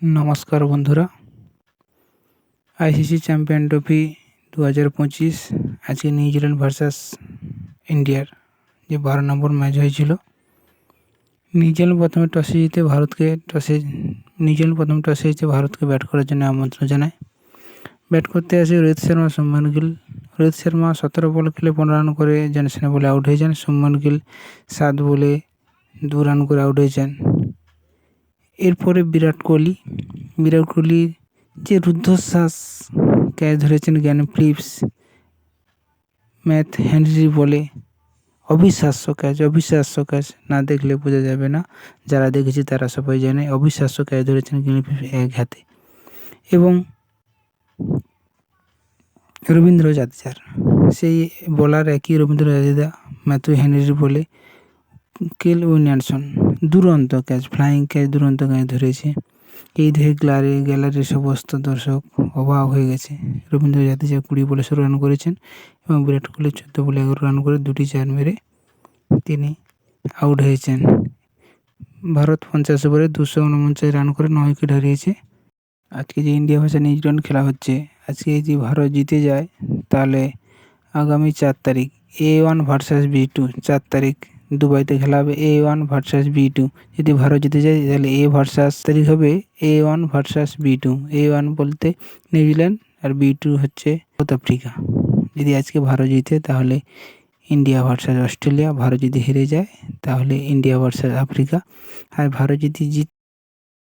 নমস্কার বন্ধুরা, ICC champion trophy 2025 আজকে নিউজিল্যান্ড ভার্সাস ইন্ডিয়ার যে 12 নম্বর ম্যাচ হয়েছিল। নিউজিল্যান্ড প্রথমে টসে জিতে ভারতকে ব্যাট করার জন্য আমন্ত্রণ জানায়। ব্যাট করতে আসে রোহিত শর্মা, শুভমান গিল। রোহিত শর্মা 17 বল খেলে 15 রান করে জনসেনা বলে আউট হয়ে যান। শুভমান গিল 7 বলে 2 রান করে আউট হয়ে যান। এরপরে বিরাট কোহলি যে রুদ্ধশ্বাস ক্যাচ ধরেছেন গ্যান ফিলিপস, ম্যাথ হেনরি বলে অবিশ্বাস্য ক্যাচ, না দেখলে বোঝা যাবে না, যারা দেখেছে তারা সবাই জানে। অবিশ্বাস্য ক্যাচ ধরেছেন গ্যান ফিলিপস এক হাতে। এবং রবীন্দ্র জাদেজার সেই বোলার একই রবীন্দ্র জাদেজা, ম্যাথু হেনরি বলে কেল উইলিয়ামসন দুরন্ত ক্যাচ, ফ্লাইং ক্যাচ, দুরন্ত ক্যাচ ধরেছে। এই দেখে গ্যালারির সমস্ত দর্শক অবাক হয়ে গেছে। রবীন্দ্র জাদেজা 20 বলে 16 রান করেছেন এবং বিরাট কোহলি 14 বলে 11 রান করে 2টি চার মেরে তিনি আউট হয়েছেন। ভারত 50 ওভারে 249 রান করে 9 উইকেট হারিয়েছে। আজকে যে ইন্ডিয়া ভার্সেস নিউজিল্যান্ড খেলা হচ্ছে, আজকে যদি ভারত জিতে যায় তাহলে আগামী 4 তারিখ A1 ভার্সাস B2, 4 তারিখ দুবাইতে খেলা হবে A1 ভার্সাস B2। যদি ভারত জিতে যায় তাহলে তারিখ হবে A1 ভার্সাস B2। A1 বলতে নিউজিল্যান্ড আর B2 হচ্ছে সাউথ আফ্রিকা। যদি আজকে ভারত জিতে তাহলে ইন্ডিয়া ভার্সাস অস্ট্রেলিয়া, ভারত যদি হেরে যায় তাহলে ইন্ডিয়া ভার্সাস আফ্রিকা। আর ভারত যদি